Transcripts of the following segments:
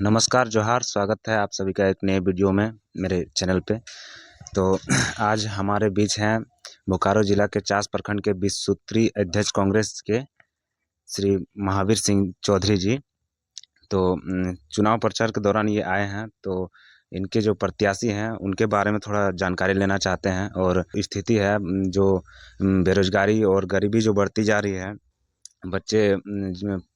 नमस्कार, जोहार, स्वागत है आप सभी का एक नए वीडियो में मेरे चैनल पे। तो आज हमारे बीच हैं बोकारो जिला के चास प्रखंड के 20 सूत्री अध्यक्ष कांग्रेस के श्री महावीर सिंह चौधरी जी। तो चुनाव प्रचार के दौरान ये आए हैं, तो इनके जो प्रत्याशी हैं उनके बारे में थोड़ा जानकारी लेना चाहते हैं। और स्थिति है जो बेरोजगारी और गरीबी जो बढ़ती जा रही है, बच्चे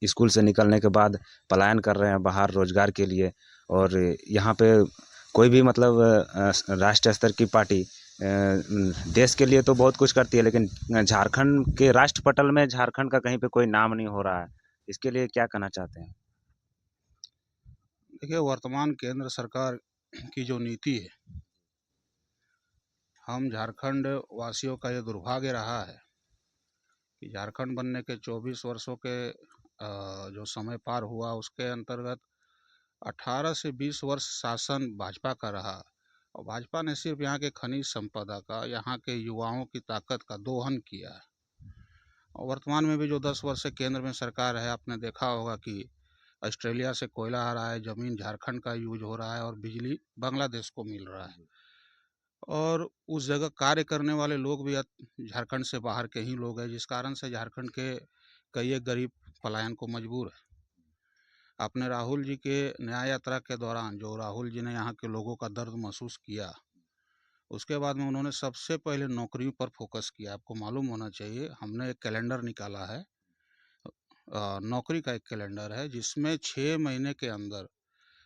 स्कूल से निकलने के बाद पलायन कर रहे हैं बाहर रोजगार के लिए। और यहाँ पे कोई भी मतलब राष्ट्रीय स्तर की पार्टी देश के लिए तो बहुत कुछ करती है, लेकिन झारखंड के राष्ट्र पटल में झारखंड का कहीं पे कोई नाम नहीं हो रहा है। इसके लिए क्या कहना चाहते हैं? देखिए, वर्तमान केंद्र सरकार की जो नीति है, हम झारखंड वासियों का ये दुर्भाग्य रहा है कि झारखंड बनने के 24 वर्षों के जो समय पार हुआ, उसके अंतर्गत 18 से 20 वर्ष शासन भाजपा का रहा। और भाजपा ने सिर्फ यहाँ के खनिज संपदा का, यहाँ के युवाओं की ताकत का दोहन किया है। और वर्तमान में भी जो 10 वर्ष से केंद्र में सरकार है, आपने देखा होगा कि ऑस्ट्रेलिया से कोयला आ रहा है, ज़मीन झारखंड का यूज हो रहा है और बिजली बांग्लादेश को मिल रहा है। और उस जगह कार्य करने वाले लोग भी झारखंड से बाहर के ही लोग हैं, जिस कारण से झारखंड के कई एक गरीब पलायन को मजबूर है। आपने राहुल जी के न्याय यात्रा के दौरान जो राहुल जी ने यहाँ के लोगों का दर्द महसूस किया, उसके बाद में उन्होंने सबसे पहले नौकरियों पर फोकस किया। आपको मालूम होना चाहिए, हमने एक कैलेंडर निकाला है, नौकरी का एक कैलेंडर है, जिसमें 6 महीने के अंदर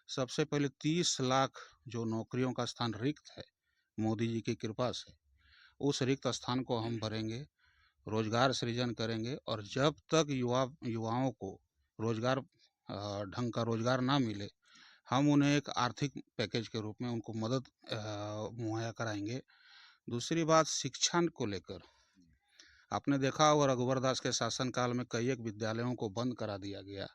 सबसे पहले 30 लाख जो नौकरियों का स्थान रिक्त है, मोदी जी की कृपा से उस रिक्त स्थान को हम भरेंगे, रोजगार सृजन करेंगे। और जब तक युवाओं को रोजगार ढंग का रोजगार ना मिले, हम उन्हें एक आर्थिक पैकेज के रूप में उनको मदद मुहैया कराएंगे। दूसरी बात, शिक्षा को लेकर आपने देखा होगा, रघुवर दास के शासनकाल में कई एक विद्यालयों को बंद करा दिया गया,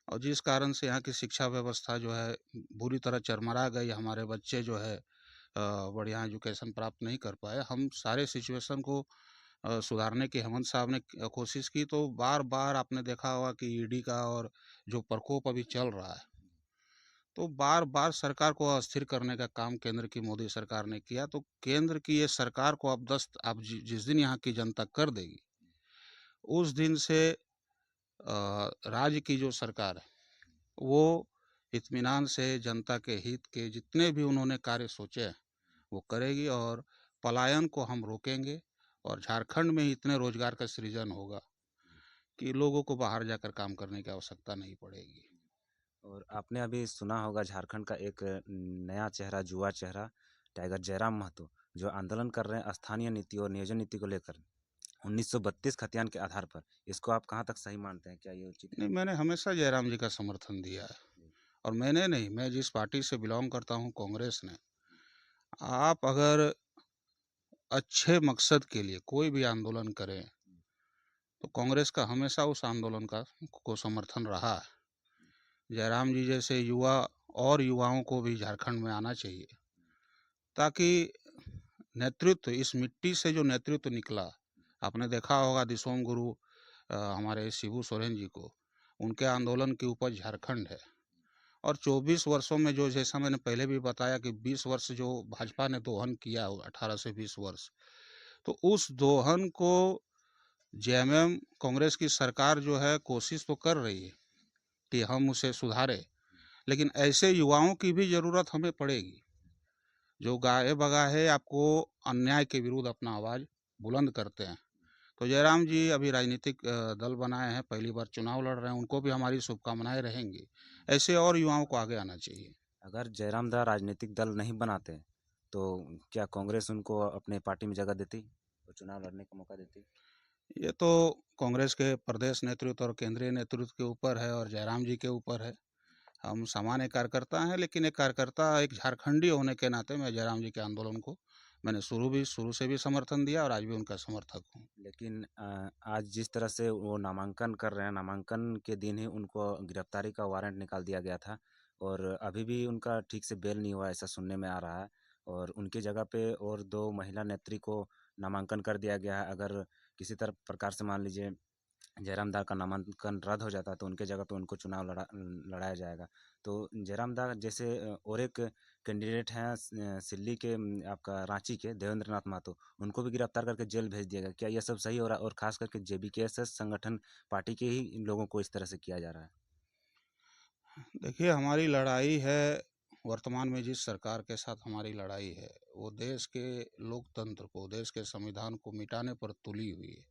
और जिस कारण से यहाँ की शिक्षा व्यवस्था जो है बुरी तरह चरमरा गई। हमारे बच्चे जो है बढ़िया एजुकेशन प्राप्त नहीं कर पाए। हम सारे सिचुएशन को सुधारने की हेमंत साहब ने कोशिश की, तो बार बार आपने देखा होगा कि ईडी का और जो प्रकोप अभी चल रहा है, तो बार बार सरकार को अस्थिर करने का काम केंद्र की मोदी सरकार ने किया। तो केंद्र की ये सरकार को अब जिस दिन यहाँ की जनता कर देगी, उस दिन से राज्य की जो सरकार है वो इत्मीनान से जनता के हित के जितने भी उन्होंने कार्य सोचे हैं वो करेगी, और पलायन को हम रोकेंगे। और झारखंड में इतने रोजगार का सृजन होगा कि लोगों को बाहर जाकर काम करने की आवश्यकता नहीं पड़ेगी। और आपने अभी सुना होगा झारखंड का एक नया चेहरा, युवा चेहरा, टाइगर जयराम महतो, जो आंदोलन कर रहे हैं स्थानीय नीति और नियोजन नीति को लेकर 1932 खतियान के आधार पर। इसको आप कहाँ तक सही मानते हैं? क्या ये उचित है? नहीं, मैंने हमेशा जयराम जी का समर्थन दिया है। और मैंने नहीं, मैं जिस पार्टी से बिलोंग करता हूँ, कांग्रेस ने, आप अगर अच्छे मकसद के लिए कोई भी आंदोलन करें, तो कांग्रेस का हमेशा उस आंदोलन का को समर्थन रहा है। जयराम जी जैसे युवा और युवाओं को भी झारखंड में आना चाहिए, ताकि नेतृत्व, इस मिट्टी से जो नेतृत्व निकला, आपने देखा होगा दिसोम गुरु हमारे शिबू सोरेन जी को, उनके आंदोलन की उपज झारखंड है। और 24 वर्षों में, जो जैसा मैंने पहले भी बताया कि 20 वर्ष जो भाजपा ने दोहन किया, 18 से 20 वर्ष, तो उस दोहन को जेएमएम कांग्रेस की सरकार जो है कोशिश तो कर रही है कि हम उसे सुधारें, लेकिन ऐसे युवाओं की भी ज़रूरत हमें पड़ेगी जो गाहे बगाहे आपको अन्याय के विरुद्ध अपना आवाज़ बुलंद करते हैं। तो जयराम जी अभी राजनीतिक दल बनाए हैं, पहली बार चुनाव लड़ रहे हैं, उनको भी हमारी शुभकामनाएं रहेंगी। ऐसे और युवाओं को आगे आना चाहिए। अगर जयराम दा राजनीतिक दल नहीं बनाते, तो क्या कांग्रेस उनको अपने पार्टी में जगह देती और चुनाव लड़ने का मौका देती? ये तो कांग्रेस के प्रदेश नेतृत्व और केंद्रीय नेतृत्व के ऊपर है और जयराम जी के ऊपर है। हम सामान्य कार्यकर्ता हैं, लेकिन एक कार्यकर्ता, एक झारखंडी होने के नाते मैं जयराम जी के आंदोलन को मैंने शुरू से भी समर्थन दिया और आज भी उनका समर्थक हूँ। लेकिन आज जिस तरह से वो नामांकन कर रहे हैं, नामांकन के दिन ही उनको गिरफ्तारी का वारंट निकाल दिया गया था, और अभी भी उनका ठीक से बेल नहीं हुआ, ऐसा सुनने में आ रहा है। और उनकी जगह पे और 2 महिला नेत्री को नामांकन कर दिया गया है। अगर किसी तरह प्रकार से मान लीजिए जयराम दार का नामांकन रद्द हो जाता है, तो उनके जगह पे उनको चुनाव लड़ाया जाएगा। तो जयराम दास जैसे और एक कैंडिडेट हैं सिल्ली के आपका रांची के देवेंद्र नाथ महतो, उनको भी गिरफ्तार करके जेल भेज दिया गया। क्या ये सब सही हो रहा है? और खास करके जेबीकेएसएस संगठन पार्टी के ही इन लोगों को इस तरह से किया जा रहा है। देखिए, हमारी लड़ाई है वर्तमान में जिस सरकार के साथ हमारी लड़ाई है, वो देश के लोकतंत्र को, देश के संविधान को मिटाने पर तुली हुई है।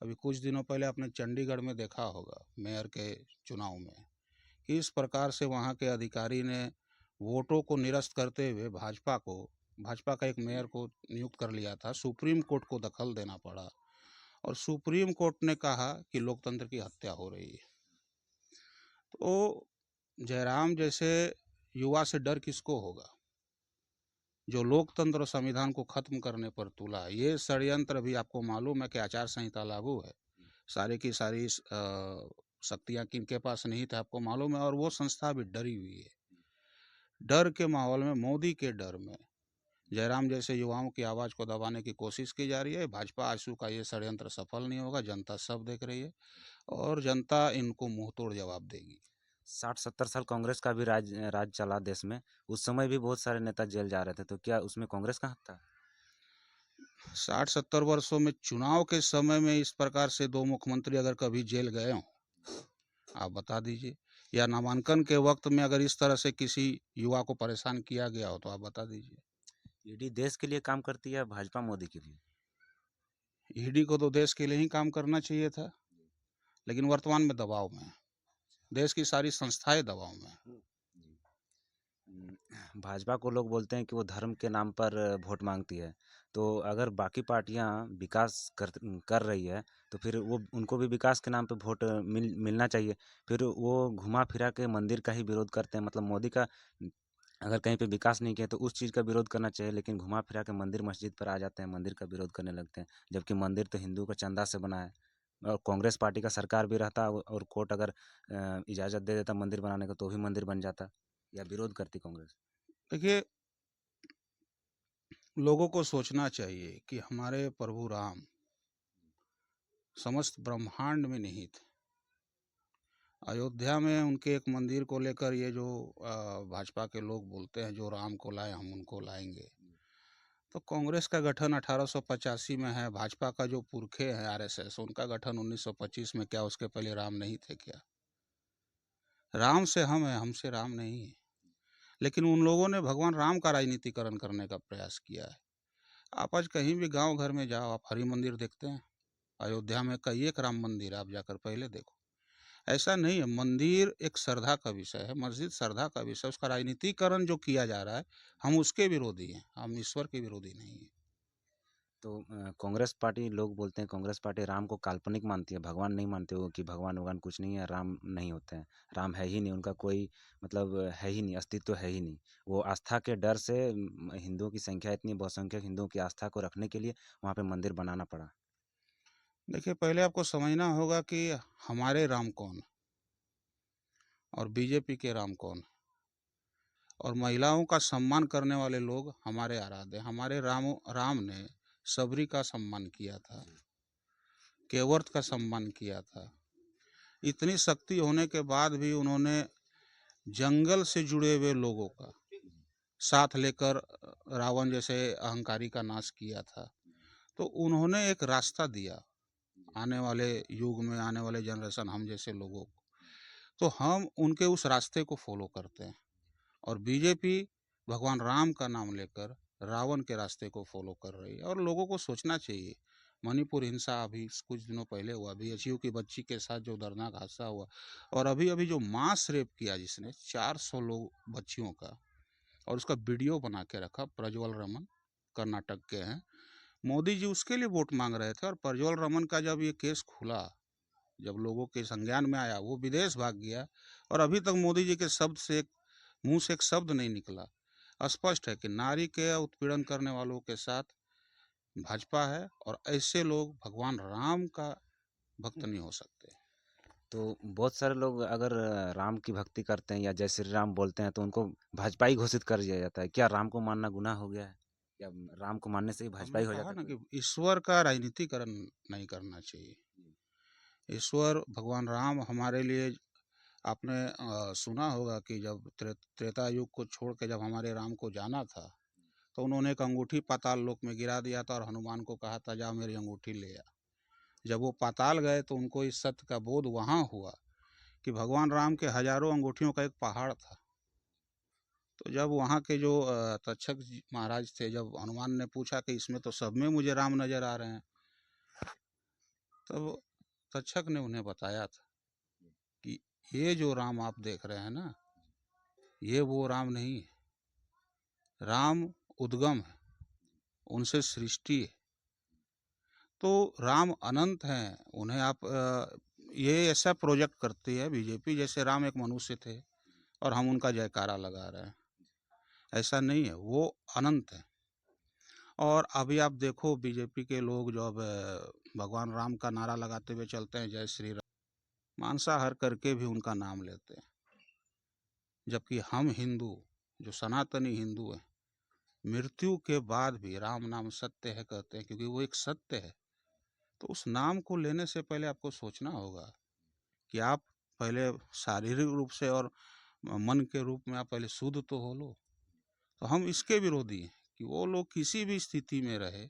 अभी कुछ दिनों पहले आपने चंडीगढ़ में देखा होगा मेयर के चुनाव में, कि इस प्रकार से वहाँ के अधिकारी ने वोटों को निरस्त करते हुए भाजपा का एक मेयर को नियुक्त कर लिया था। सुप्रीम कोर्ट को दखल देना पड़ा और सुप्रीम कोर्ट ने कहा कि लोकतंत्र की हत्या हो रही है। तो जयराम जैसे युवा से डर किसको होगा, जो लोकतंत्र और संविधान को खत्म करने पर तुला है। ये षड्यंत्र भी आपको मालूम है कि आचार संहिता लागू है, सारी की सारी शक्तियां किनके पास नहीं थे आपको मालूम है, और वो संस्था भी डरी हुई है। डर के माहौल में, मोदी के डर में जयराम जैसे युवाओं की आवाज़ को दबाने की कोशिश की जा रही है। भाजपा आशु का ये षड्यंत्र सफल नहीं होगा, जनता सब देख रही है और जनता इनको मुंह तोड़ जवाब देगी। 60-70 साल कांग्रेस का भी राज चला देश में। उस समय भी बहुत सारे नेता जेल जा रहे थे, तो क्या उसमें कांग्रेस का हाथ था? 60-70 वर्षों में चुनाव के समय में इस प्रकार से 2 मुख्यमंत्री अगर कभी जेल गए हों, आप बता दीजिए। या नामांकन के वक्त में अगर इस तरह से किसी युवा को परेशान किया गया हो तो आप बता दीजिए। ईडी देश के लिए काम करती है, भाजपा मोदी के लिए? ईडी को तो देश के लिए ही काम करना चाहिए था, लेकिन वर्तमान में दबाव में है। देश की सारी संस्थाएं दबाव में है। भाजपा को लोग बोलते हैं कि वो धर्म के नाम पर वोट मांगती है। तो अगर बाकी पार्टियां विकास कर रही है, तो फिर वो उनको भी विकास के नाम पे वोट मिलना चाहिए। फिर वो घुमा फिरा के मंदिर का ही विरोध करते हैं। मतलब मोदी का अगर कहीं पे विकास नहीं किया तो उस चीज़ का विरोध करना चाहिए, लेकिन घुमा फिरा के मंदिर मस्जिद पर आ जाते हैं, मंदिर का विरोध करने लगते हैं। जबकि मंदिर तो हिंदू का चंदा से बना है। और कांग्रेस पार्टी का सरकार भी रहता और कोर्ट अगर इजाज़त दे देता मंदिर बनाने का, तो भी मंदिर बन जाता। या विरोध करती कांग्रेस? देखिए, लोगों को सोचना चाहिए कि हमारे प्रभु राम समस्त ब्रह्मांड में निहित। अयोध्या में उनके एक मंदिर को लेकर ये जो भाजपा के लोग बोलते हैं, जो राम को लाए हम उनको लाएंगे। तो कांग्रेस का गठन 1885 में है। भाजपा का जो पुरखे हैं आरएसएस, उनका गठन 1925 में। क्या उसके पहले राम नहीं थे क्या? राम से हम है, हमसे राम नहीं है। लेकिन उन लोगों ने भगवान राम का राजनीतिकरण करने का प्रयास किया है। आप आज कहीं भी गांव घर में जाओ, आप हरि मंदिर देखते हैं। अयोध्या में कई एक राम मंदिर है, आप जाकर पहले देखो। ऐसा नहीं है, मंदिर एक श्रद्धा का विषय है, मस्जिद श्रद्धा का विषय। उसका राजनीतिकरण जो किया जा रहा है, हम उसके विरोधी हैं, हम ईश्वर के विरोधी नहीं हैं। तो कांग्रेस पार्टी लोग बोलते हैं कांग्रेस पार्टी राम को काल्पनिक मानती है, भगवान नहीं मानते हो कि भगवान कुछ नहीं है, राम नहीं होते हैं, राम है ही नहीं, उनका कोई मतलब है ही नहीं, अस्तित्व है ही नहीं। वो आस्था के डर से हिंदुओं की संख्या इतनी बहुसंख्यक हिंदुओं की आस्था को रखने के लिए वहाँ पे मंदिर बनाना पड़ा। देखिए, पहले आपको समझना होगा कि हमारे राम कौन और बीजेपी के राम कौन, और महिलाओं का सम्मान करने वाले लोग हमारे आराध्य। हमारे राम ने सबरी का सम्मान किया था, केवर्थ का सम्मान किया था। इतनी शक्ति होने के बाद भी उन्होंने जंगल से जुड़े हुए लोगों का साथ लेकर रावण जैसे अहंकारी का नाश किया था। तो उन्होंने एक रास्ता दिया आने वाले युग में, आने वाले जनरेशन हम जैसे लोगों को। तो हम उनके उस रास्ते को फॉलो करते हैं। और बीजेपी भगवान राम का नाम लेकर रावण के रास्ते को फॉलो कर रही है। और लोगों को सोचना चाहिए। मणिपुर हिंसा अभी कुछ दिनों पहले हुआ, बीएचयू की बच्ची के साथ जो दर्दनाक हादसा हुआ, और अभी अभी जो मास रेप किया जिसने 400 लोग बच्चियों का, और उसका वीडियो बना के रखा, प्रज्वल रमन, कर्नाटक के हैं। मोदी जी उसके लिए वोट मांग रहे थे, और प्रज्वल रमन का जब ये केस खुला, जब लोगों के संज्ञान में आया, वो विदेश भाग गया। और अभी तक मोदी जी के मुंह से एक शब्द नहीं निकला। स्पष्ट है कि नारी के उत्पीड़न करने वालों के साथ भाजपा है, और ऐसे लोग भगवान राम का भक्त नहीं हो सकते। तो बहुत सारे लोग अगर राम की भक्ति करते हैं या जय श्री राम बोलते हैं, तो उनको भाजपा ही घोषित कर दिया जाता है। क्या राम को मानना गुनाह हो गया है, या राम को मानने से ही भाजपा हमने ही हो कहा जाता है ना कोई? कि ईश्वर का राजनीतिकरण नहीं करना चाहिए। ईश्वर भगवान राम हमारे लिए आपने सुना होगा कि जब त्रेता युग को छोड़ के जब हमारे राम को जाना था, तो उन्होंने एक अंगूठी पाताल लोक में गिरा दिया था और हनुमान को कहा था जाओ मेरी अंगूठी ले आ। जब वो पाताल गए तो उनको इस सत्य का बोध वहाँ हुआ कि भगवान राम के हजारों अंगूठियों का एक पहाड़ था। तो जब वहाँ के जो तक्षक महाराज थे, जब हनुमान ने पूछा कि इसमें तो सब में मुझे राम नजर आ रहे हैं, तब तक्षक ने उन्हें बताया था कि ये जो राम आप देख रहे हैं ना, ये वो राम नहीं है। राम उद्गम है, उनसे सृष्टि है। तो राम अनंत हैं, उन्हें आप ये ऐसा प्रोजेक्ट करती है बीजेपी जैसे राम एक मनुष्य थे और हम उनका जयकारा लगा रहे हैं। ऐसा नहीं है, वो अनंत है। और अभी आप देखो बीजेपी के लोग जो अब भगवान राम का नारा लगाते हुए चलते हैं, जय श्री राम, मांसाहार करके भी उनका नाम लेते हैं। जबकि हम हिंदू, जो सनातनी हिंदू हैं, मृत्यु के बाद भी राम नाम सत्य है कहते हैं, क्योंकि वो एक सत्य है। तो उस नाम को लेने से पहले आपको सोचना होगा कि आप पहले शारीरिक रूप से और मन के रूप में आप पहले शुद्ध तो हो लो। तो हम इसके विरोधी हैं कि वो लोग किसी भी स्थिति में रहे,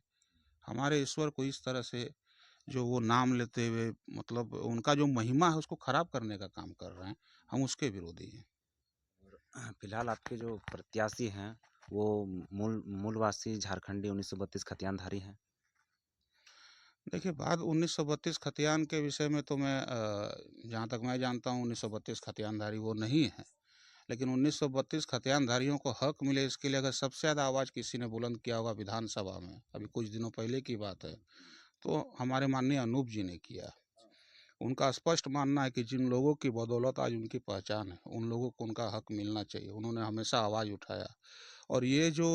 हमारे ईश्वर को इस तरह से जो वो नाम लेते हुए, मतलब उनका जो महिमा है उसको खराब करने का काम कर रहे हैं, हम उसके विरोधी हैं। फिलहाल आपके जो प्रत्याशी हैं वो मूलवासी झारखंडी 1932 खतियानधारी हैं। देखिए, बात 1932 खतियान के विषय में तो मैं जहाँ तक मैं जानता हूँ 1932 खतियानधारी वो नहीं है। लेकिन 1932 खतियानधारियों को हक मिले, इसके लिए अगर सबसे ज़्यादा आवाज़ किसी ने बुलंद किया होगा विधानसभा में, अभी कुछ दिनों पहले की बात है, तो हमारे माननीय अनूप जी ने किया। उनका स्पष्ट मानना है कि जिन लोगों की बदौलत आज उनकी पहचान है, उन लोगों को उनका हक मिलना चाहिए। उन्होंने हमेशा आवाज़ उठाया। और ये जो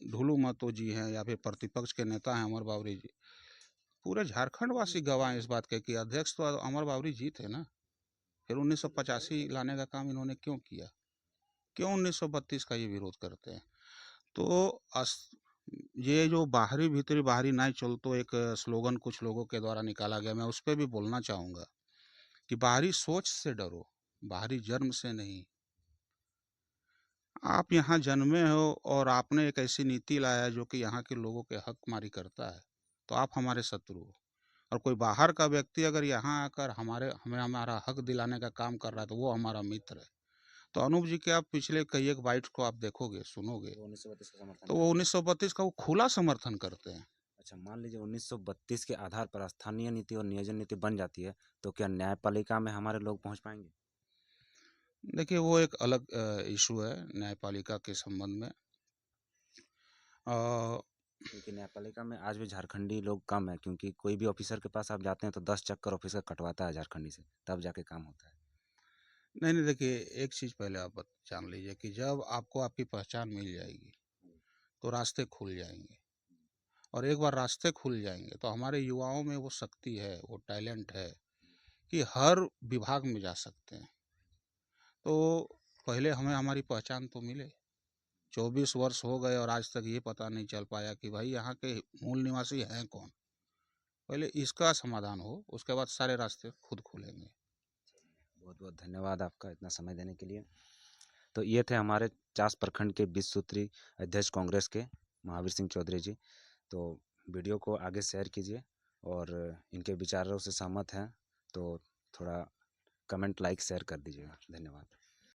ढुलू महतो जी हैं या फिर प्रतिपक्ष के नेता हैं अमर बावरी जी, पूरे झारखंड वासी गवाह हैं इस बात के कि अध्यक्ष तो अमर बावरी जी थे ना। फिर 1985 लाने का काम इन्होंने क्यों किया? क्यों 1932 का ये विरोध करते हैं? तो ये जो बाहरी भीतरी बाहरी नाई चल, तो एक स्लोगन कुछ लोगों के द्वारा निकाला गया, मैं उस पर भी बोलना चाहूँगा कि बाहरी सोच से डरो, बाहरी जन्म से नहीं। आप यहाँ जन्मे हो और आपने एक ऐसी नीति लाया जो कि यहाँ के लोगों के हक मारी करता है, तो आप हमारे शत्रु हो। और कोई बाहर का व्यक्ति अगर यहाँ आकर हमें हमारा हक दिलाने का काम कर रहा है, तो वो हमारा मित्र है। तो अनूप जी के आप पिछले कई एक बाइट को आप देखोगे, सुनोगे, 1932 का समर्थन तो वो 1932 का वो खुला समर्थन करते हैं। अच्छा, मान लीजिए 1932 के आधार पर स्थानीय नीति और नियोजन नीति बन जाती है, तो क्या न्यायपालिका में हमारे लोग पहुंच पाएंगे? देखिए, वो एक अलग इशू है न्यायपालिका के संबंध में। क्योंकि न्यायपालिका में आज भी झारखंडी लोग कम है, क्योंकि कोई भी ऑफिसर के पास आप जाते हैं तो 10 चक्कर ऑफिसर कटवाता है झारखंडी से, तब जाके काम होता है। नहीं नहीं, देखिए एक चीज़ पहले आप जान लीजिए कि जब आपको आपकी पहचान मिल जाएगी तो रास्ते खुल जाएंगे। और एक बार रास्ते खुल जाएंगे तो हमारे युवाओं में वो शक्ति है, वो टैलेंट है कि हर विभाग में जा सकते हैं। तो पहले हमें हमारी पहचान तो मिले। 24 वर्ष हो गए और आज तक ये पता नहीं चल पाया कि भाई यहाँ के मूल निवासी हैं कौन। पहले इसका समाधान हो, उसके बाद सारे रास्ते खुद खुलेंगे। बहुत बहुत धन्यवाद आपका इतना समय देने के लिए। तो ये थे हमारे चास प्रखंड के 20 सूत्री अध्यक्ष कांग्रेस के महावीर सिंह चौधरी जी। तो वीडियो को आगे शेयर कीजिए, और इनके विचारों से सहमत हैं तो थोड़ा कमेंट लाइक शेयर कर दीजिएगा। धन्यवाद।